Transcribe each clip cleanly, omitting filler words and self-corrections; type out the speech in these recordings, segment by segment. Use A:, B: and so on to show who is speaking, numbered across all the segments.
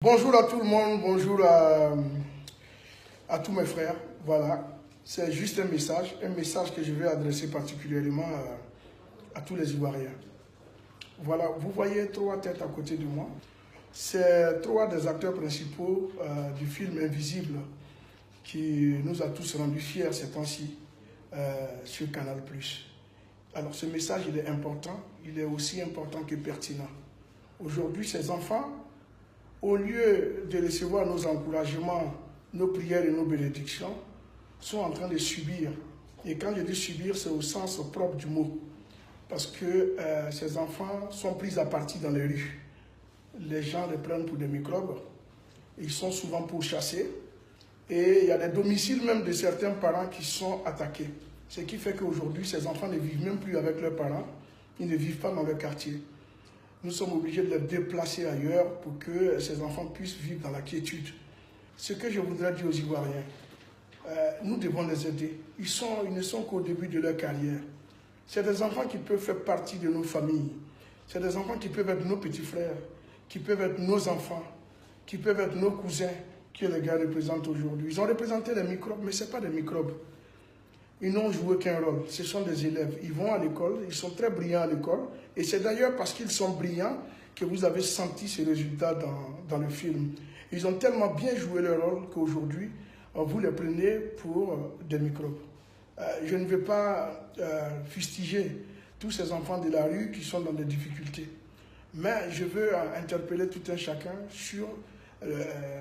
A: Bonjour à tout le monde, bonjour à tous mes frères. Voilà, c'est juste un message que je vais adresser particulièrement à tous les Ivoiriens. Voilà, vous voyez trois têtes à côté de moi. C'est trois des acteurs principaux du film Invisible qui nous a tous rendus fiers ces temps-ci sur Canal+. Alors ce message, il est important, il est aussi important que pertinent. Aujourd'hui, ces enfants, au lieu de recevoir nos encouragements, nos prières et nos bénédictions, sont en train de subir. Et quand je dis subir, c'est au sens propre du mot. Parce que ces enfants sont pris à partie dans les rues. Les gens les prennent pour des microbes. Ils sont souvent pourchassés. Et il y a des domiciles même de certains parents qui sont attaqués. Ce qui fait qu'aujourd'hui, ces enfants ne vivent même plus avec leurs parents. Ils ne vivent pas dans leur quartier. Nous sommes obligés de les déplacer ailleurs pour que ces enfants puissent vivre dans la quiétude. Ce que je voudrais dire aux Ivoiriens, nous devons les aider. Ils ne sont qu'au début de leur carrière. C'est des enfants qui peuvent faire partie de nos familles. C'est des enfants qui peuvent être nos petits frères, qui peuvent être nos enfants, qui peuvent être nos cousins que les gars représentent aujourd'hui. Ils ont représenté des microbes, mais ce n'est pas des microbes. Ils n'ont joué qu'un rôle. Ce sont des élèves. Ils vont à l'école, ils sont très brillants à l'école. Et c'est d'ailleurs parce qu'ils sont brillants que vous avez senti ces résultats dans le film. Ils ont tellement bien joué leur rôle qu'aujourd'hui, vous les prenez pour des microbes. Je ne vais pas fustiger tous ces enfants de la rue qui sont dans des difficultés. Mais je veux interpeller tout un chacun sur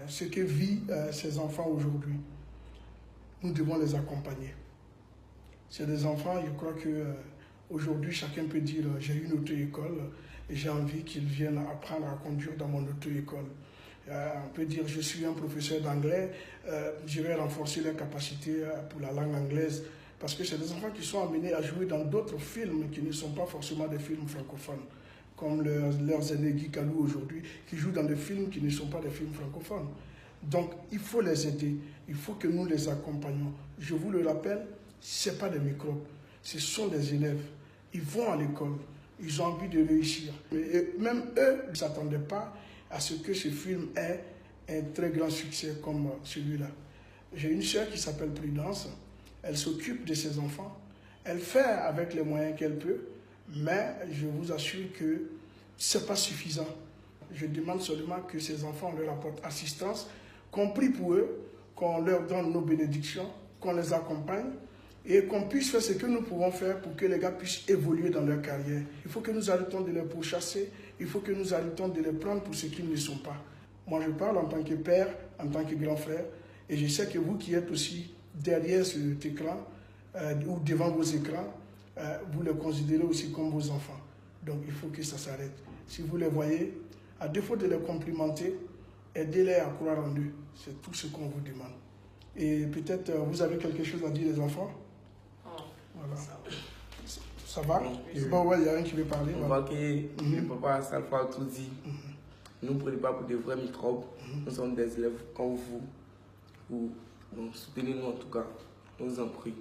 A: ce que vivent ces enfants aujourd'hui. Nous devons les accompagner. C'est des enfants, je crois qu'aujourd'hui, chacun peut dire « j'ai une auto-école et j'ai envie qu'ils viennent apprendre à conduire dans mon auto-école ». On peut dire « je suis un professeur d'anglais, je vais renforcer leurs capacités pour la langue anglaise ». Parce que c'est des enfants qui sont amenés à jouer dans d'autres films qui ne sont pas forcément des films francophones. Comme leurs aînés Guy Kalou aujourd'hui, qui jouent dans des films qui ne sont pas des films francophones. Donc, il faut les aider, il faut que nous les accompagnions. Je vous le rappelle, ce n'est pas des microbes, ce sont des élèves. Ils vont à l'école, ils ont envie de réussir. Et même eux ne s'attendaient pas à ce que ce film ait un très grand succès comme celui-là. J'ai une sœur qui s'appelle Prudence, elle s'occupe de ses enfants, elle fait avec les moyens qu'elle peut, mais je vous assure que ce n'est pas suffisant. Je demande seulement que ces enfants leur apportent assistance, qu'on prie pour eux, qu'on leur donne nos bénédictions, qu'on les accompagne, et qu'on puisse faire ce que nous pouvons faire pour que les gars puissent évoluer dans leur carrière. Il faut que nous arrêtons de les pourchasser, il faut que nous arrêtons de les prendre pour ce qu'ils ne sont pas. Moi, je parle en tant que père, en tant que grand frère, et je sais que vous qui êtes aussi derrière cet écran, ou devant vos écrans, vous les considérez aussi comme vos enfants. Donc, il faut que ça s'arrête. Si vous les voyez, à défaut de les complimenter, aidez-les à croire en eux. C'est tout ce qu'on vous demande. Et peut-être, vous avez quelque chose à dire, les enfants? Voilà. Ça va?
B: Oui.
A: Bon, ouais, il y a un qui veut parler.
B: On voit que le papa Salfa a tout dit. Ne nous prenez pas pour des vrais microbes. Nous sommes des élèves comme vous. Donc, soutenez-nous en tout cas. Nous vous en prie.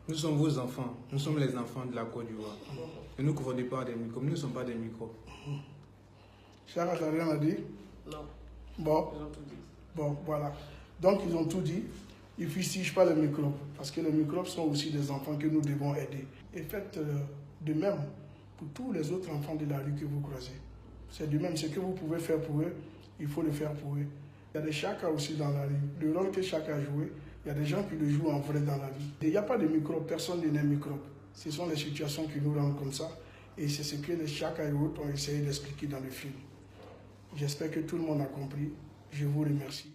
C: Nous sommes vos enfants. Nous sommes les enfants de la Côte d'Ivoire. Ne nous confondez pas des microbes. Nous ne sommes pas des microbes.
A: Charles, tu n'as rien à dire?
B: Non.
A: Bon.
B: Ils ont tout dit.
A: Bon, voilà. Donc, ils ont tout dit. Ils ne fustigent pas les microbes. Parce que les microbes sont aussi des enfants que nous devons aider. Et faites de même pour tous les autres enfants de la rue que vous croisez. C'est de même. Ce que vous pouvez faire pour eux, il faut le faire pour eux. Il y a des Chaka aussi dans la rue. Le rôle que Chaka a joué, il y a des gens qui le jouent en vrai dans la vie. Il n'y a pas de microbes. Personne n'est microbe. Ce sont les situations qui nous rendent comme ça. Et c'est ce que les Chaka et autres ont essayé d'expliquer dans le film. J'espère que tout le monde a compris. Je vous remercie.